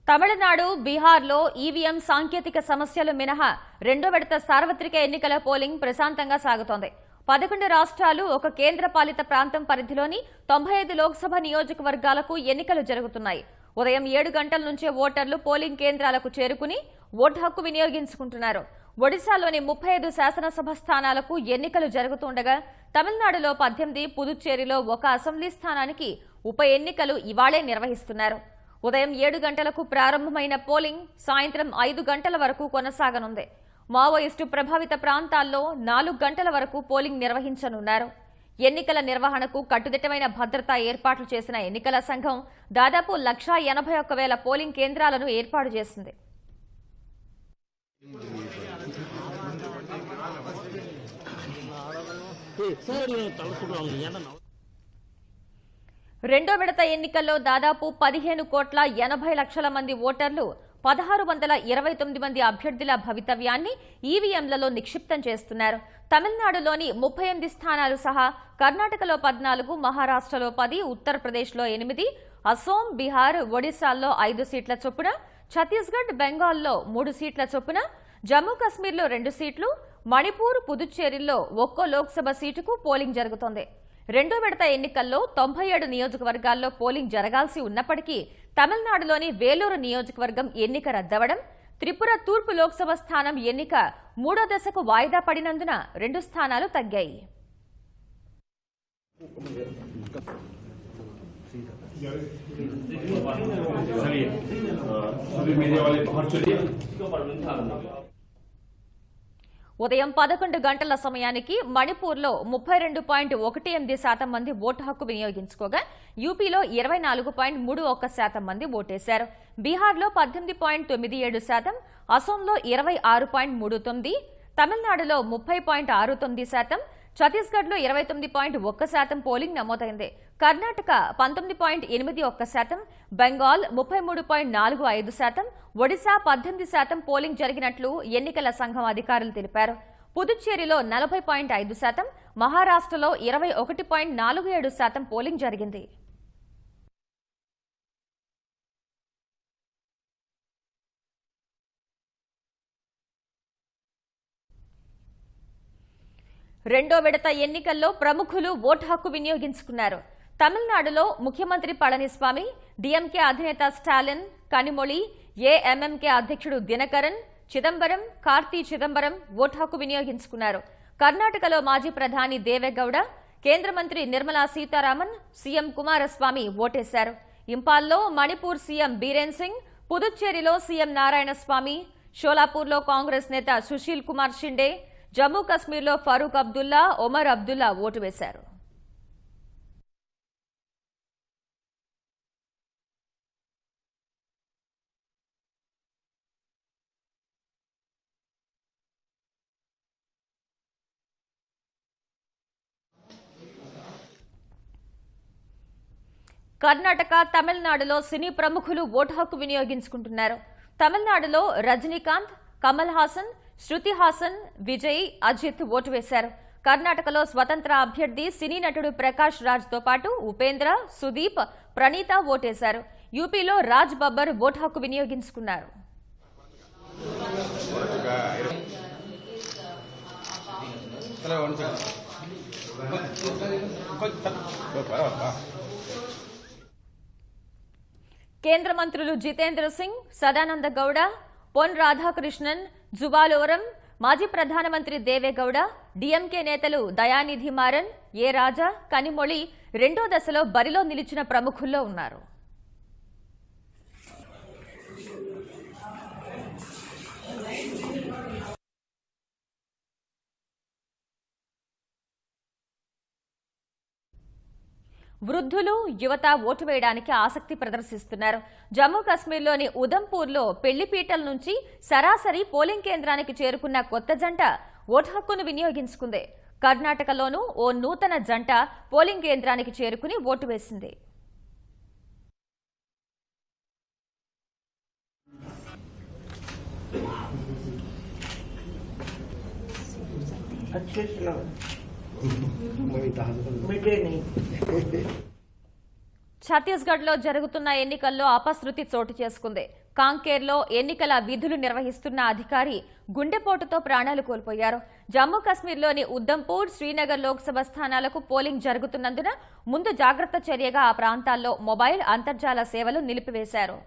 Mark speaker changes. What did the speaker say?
Speaker 1: తమిళనాడు, బీహార్లో ఈవీఎం సాంకేతిక సమస్యలు మినహా రెండో విడత సార్వత్రిక ఎన్నికల పోలింగ్ ప్రశాంతంగా సాగుతోంది. 11 రాష్ట్రాలు, ఒక కేంద్ర పాలిత ప్రాంతం పరిధిలోని 95 లోక్సభ నియోజకవర్గాలకు ఎన్నికలు జరుగుతున్నాయి. ఉదయం 7 గంటల నుంచే ఓటర్లు పోలింగ్ కేంద్రాలకు చేరుకుని ఓటు హక్కు వినియోగించుకుంటున్నారు. ఒడిశాలోని 35 శాసనసభ స్థానాలకు ఎన్నికలు జరుగుతుండగా తమిళనాడులో 18, పుదుచ్చేరిలో ఒక అసెంబ్లీ స్థానానికి ఉప ఎన్నికలు ఇవాళే నిర్వహిస్తున్నారు. ఉదయం 7 గంటలకు ప్రారంభమైన పోలింగ్ సాయంత్రం 5 గంటల వరకు కొనసాగనుంది. మావోయిస్టు ప్రభావిత ప్రాంతాల్లో 4 గంటల వరకు పోలింగ్ నిర్వహించనున్నారు. ఎన్నికల నిర్వహణకు కట్టుదిట్టమైన భద్రతా ఏర్పాట్లు చేసిన ఎన్నికల సంఘం దాదాపు 1,81,000 పోలింగ్ కేంద్రాలను ఏర్పాటు చేసింది. రెండో విడత ఎన్నికల్లో దాదాపు 15,80,00,000 మంది ఓటర్లు 1,629 మంది అభ్యర్థుల భవితవ్యాన్ని ఈవీఎంలలో నిక్షిప్తం చేస్తున్నారు. తమిళనాడులోని 38 స్థానాలు సహా కర్ణాటకలో 14, మహారాష్ట్రలో 10, ఉత్తరప్రదేశ్లో 8, అసోం, బీహార్, ఒడిశాల్లో 5 సీట్ల చొప్పున, ఛత్తీస్గఢ్, బెంగాల్లో 3 సీట్ల చొప్పున, జమ్మూ కశ్మీర్లో 2 సీట్లు, మణిపూర్, పుదుచ్చేరిలో ఒక్కో లోక్సభ సీటుకు పోలింగ్ జరుగుతోంది. రెండో విడత ఎన్నికల్లో 97 నియోజకవర్గాల్లో పోలింగ్ జరగాల్సి ఉన్నప్పటికీ తమిళనాడులోని వేలూరు నియోజకవర్గం ఎన్నిక రద్దవడం, త్రిపుర తూర్పు లోక్సభ స్థానం ఎన్నిక 3వ దశకు వాయిదా పడినందున 2 స్థానాలు తగ్గాయి. ఉదయం 11 గంటల సమయానికి మణిపూర్లో 32.18% మంది ఓటు హక్కు వినియోగించుకోగా యూపీలో 24.31% మంది ఓటేశారు. బీహార్లో 18.97%, అసోంలో 26.39%, తమిళనాడులో 30.69%, ఛత్తీస్గఢ్లో 29.1% పోలింగ్ నమోదైంది. కర్ణాటక 19.81%, బెంగాల్ 33.45%, ఒడిశా 18% పోలింగ్ జరిగినట్లు ఎన్నికల సంఘం అధికారులు తెలిపారు. పుదుచ్చేరిలో 40.5%, మహారాష్ట్రలో 21.47% పోలింగ్ జరిగింది. రెండో విడత ఎన్నికల్లో ప్రముఖులు ఓటు హక్కు వినియోగించుకున్నారు. తమిళనాడులో ముఖ్యమంత్రి పళనిస్వామి, డీఎంకే అధినేత స్టాలిన్, కనిమొళి, ఏఎంఎంకే అధ్యక్షుడు దినకరన్, చిదంబరం, కార్తీ చిదంబరం ఓటు హక్కు వినియోగించుకున్నారు. కర్ణాటకలో మాజీ ప్రధాని దేవేగౌడ, కేంద్ర మంత్రి నిర్మలా సీతారామన్, సీఎం కుమారస్వామి ఓటేశారు. ఇంపాల్లో మణిపూర్ సీఎం బీరేన్ సింగ్, పుదుచ్చేరిలో సీఎం నారాయణస్వామి, షోలాపూర్లో కాంగ్రెస్ నేత సుశీల్ కుమార్ షిండే, జమ్మూ కశ్మీర్లో ఫరూక్ అబ్దుల్లా, ఒమర్ అబ్దుల్లా ఓటు వేశారు. కర్ణాటక, తమిళనాడులో సినీ ప్రముఖులు ఓటు హక్కు వినియోగించుకుంటున్నారు. తమిళనాడులో రజనీకాంత్, కమల్ హాసన్, శృతి హాసన్, విజయ్, అజిత్ ఓటు వేశారు. కర్ణాటకలో స్వతంత్ర అభ్యర్థి సినీ నటుడు ప్రకాష్ రాజ్ తో పాటు ఉపేంద్ర, సుదీప్, ప్రణీత ఓటేశారు. యూపీలో రాజ్ బబ్బర్ ఓటు హక్కు వినియోగించుకున్నారు. కేంద్ర మంత్రులు జితేంద్ర సింగ్, సదానంద గౌడ, పొన్ రాధాకృష్ణన్, జువాలోరం, మాజీ ప్రధానమంత్రి దేవేగౌడ, డీఎంకే నేతలు దయానిధి మారన్, ఏ రాజా, కనిమొళి రెండో దశలో బరిలో నిలిచిన ప్రముఖుల్లో ఉన్నారు. వృద్ధులు, యువత ఓటు వేయడానికి ఆసక్తి ప్రదర్శిస్తున్నారు. జమ్మూ కశ్మీర్లోని ఉదంపూర్లో పెళ్లిపీటల నుంచి సరాసరి పోలింగ్ కేంద్రానికి చేరుకున్న కొత్త జంట ఓటు హక్కును వినియోగించుకుంది. కర్ణాటకలోనూ ఓ నూతన జంట పోలింగ్ కేంద్రానికి చేరుకుని ఓటు వేసింది. ఛత్తీస్గఢ్ లో జరుగుతున్న ఎన్నికల్లో అపశృతి చోటు చేసుకుంది. కాంకేర్లో ఎన్నికల విధులు నిర్వహిస్తున్న అధికారి గుండెపోటుతో ప్రాణాలు కోల్పోయారు. జమ్మూ కశ్మీర్లోని ఉద్దంపూర్, శ్రీనగర్ లోక్సభ స్థానాలకు పోలింగ్ జరుగుతున్నందున ముందు జాగ్రత్త చర్యగా ఆ ప్రాంతాల్లో మొబైల్, అంతర్జాల సేవలు నిలిపివేశారు.